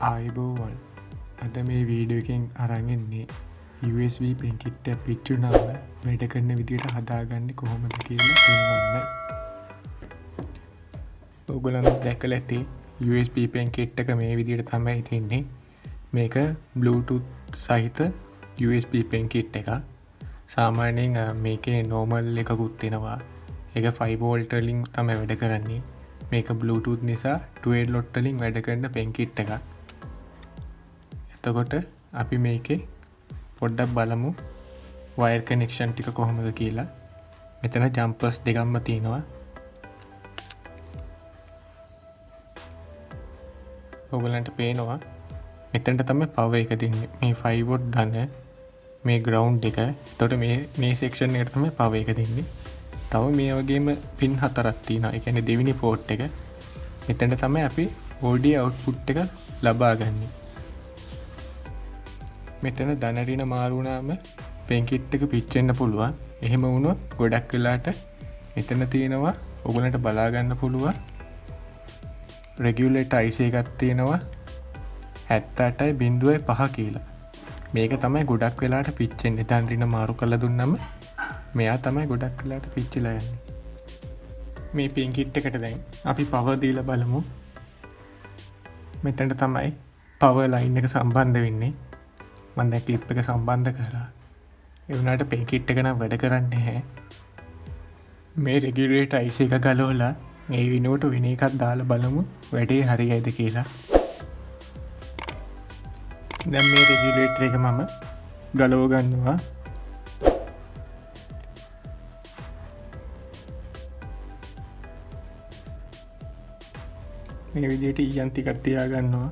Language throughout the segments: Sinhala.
ආයිබෝවන් අද මේ වීඩියෝ එකෙන් අරන් එන්නේ USB පෙන් කිට්ටයක් පිච්චුනාම වැඩ කරන විදිහට හදාගන්නේ කොහොමද කියලා පෙන්වන්නයි. ඔයගොල්ලෝ දැකලා ඇති USB පෙන් කිට් එක මේ විදිහට තමයි තියෙන්නේ. මේක Bluetooth සහිත USB පෙන් කිට් එකක්. සාමාන්‍යයෙන් මේකේ normal එකකුත් තියෙනවා. ඒක 5 volt වලින් තමයි වැඩ කරන්නේ. මේක Bluetooth නිසා 12 volt වලින් වැඩ කරන පෙන් කිට් එකක්. එතකොට අපි මේකේ පොඩ්ඩක් බලමු වයර් කනෙක්ෂන් ටික කොහොමද කියලා. මෙතන ජම්පර්ස් දෙකක්ම තියෙනවා. ඔයගලන්ට පේනවා මෙතනට තමයි පවර් එක දෙන්නේ. මේ 5 volt ධන මේ ground එක. එතකොට මේ section එකට තමයි පවර් එක දෙන්නේ. තව මේ වගේම පින් 4ක් තියෙනවා. ඒ කියන්නේ දෙවෙනි port එක. මෙතනට තමයි අපි audio output එක ලබා ගන්නේ. මෙතන ධනරින මාරු වුණාම පෙන් කිට් එක පිච්චෙන්න පුළුවන්. එහෙම වුණොත් ගොඩක් වෙලාට මෙතන තියෙනවා ඔයගලන්ට බලා ගන්න පුළුවන් රෙගියුලේටර් IC එකක් තියෙනවා 78.5 කියලා. මේක තමයි ගොඩක් වෙලාට පිච්චෙන්නේ. ධනරින මාරු කරලා දුන්නම මෙයා තමයි ගොඩක් වෙලාට පිච්චිලා යන්නේ. මේ පෙන් කිට් එකට දැන් අපි පවර් දීලා බලමු. මෙතනට තමයි පවර් ලයින් එක සම්බන්ධ වෙන්නේ. මම දැන් ක්ලිප් එක සම්බන්ධ කරලා. ඒ වුණාට පෙන් කිට් එක නම් වැඩ කරන්නේ නැහැ. මේ රෙගියුලේටර් IC එක ගලවලා මේ විනෝඩ් වෙන එකක් දාලා බලමු වැඩේ හරියයිද කියලා. දැන් මේ රෙගියුලේටර් එක මම ගලව ගන්නවා. මේ විදිහට ඊයන් ටිකක් තියා ගන්නවා.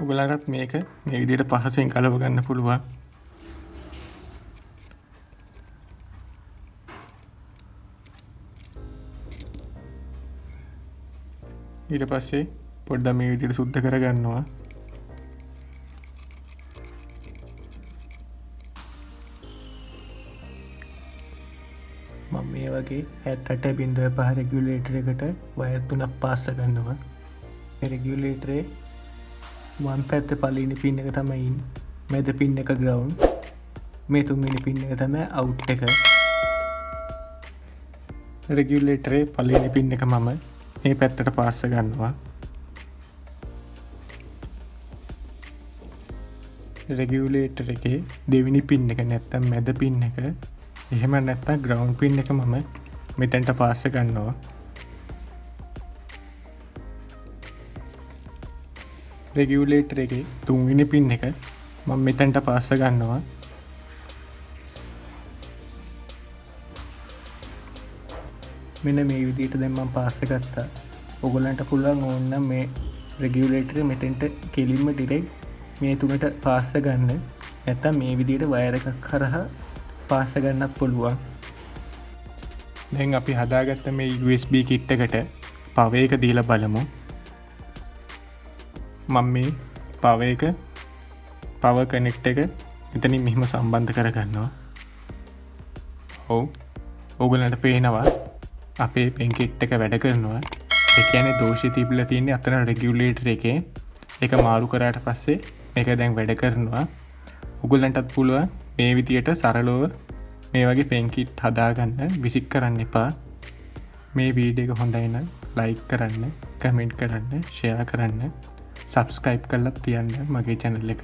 ඔයගලන්ට මේක මේ විදිහට පහසෙන් කලව ගන්න පුළුවන්. ඊට පස්සේ පොඩ්ඩක් මේ විදිහට සුද්ධ කරගන්නවා. මම මේ වගේ 78.5 රෙගියුලේටර් එකට වයර් 3ක් පාස් කරනවා. මේ රෙගියුලේටරේ වම් පැත්තේ පළවෙනි පින් එක තමයි ඉන්, මැද පින් එක ground, මේ තුන්වෙනි පින් එක තමයි out එක. රෙගියුලේටරේ පළවෙනි පින් එක මම මේ පැත්තට පාස් ගන්නවා. රෙගියුලේටර් එකේ දෙවෙනි පින් එක නැත්තම් මැද පින් එක, එහෙම නැත්තම් ground පින් එක මම මෙතනට පාස් ගන්නවා. රෙගියුලේටර් එකේ තුන්වෙනි පින් එක මම මෙතනට පාස් ගන්නවා. මෙන්න මේ විදිහට දැන් මම පාස් ගත්තා. ඔයගලන්ට පුළුවන් ඕනනම් මේ රෙගියුලේටර් මෙතෙන්ට කෙලින්ම ඩිරෙක්ට් මේ තුනට පාස් ගන්න. නැත්නම් මේ විදිහට වයර් එකක් හරහා පාස් ගන්නත් පුළුවන්. දැන් අපි හදාගත්ත මේ USB කිට් එකට පවර් එක දීලා බලමු. මම මේ පවර් කනෙක්ට් එක මෙතනින් මෙහෙම සම්බන්ධ කරගන්නවා. ඔව් ඔයගලන්ට පේනවා අපේ පෙන් කිට් එක වැඩ කරනවා. ඒ කියන්නේ දෝෂය තිබිලා තියෙන්නේ අතන රෙගියුලේටර් එකේ. ඒක මාරු කරාට පස්සේ මේක දැන් වැඩ කරනවා. ඔයගලන්ටත් පුළුවන් මේ විදියට සරලව මේ වගේ පෙන් කිට් හදාගන්න. විසික් කරන්න එපා. මේ වීඩියෝ එක හොඳයි නම් ලයික් කරන්න, කමෙන්ට් කරන්න, ෂෙයා කරන්න, සබ්ස්ක්‍රයිබ් කරලා තියන්න මගේ channel එක.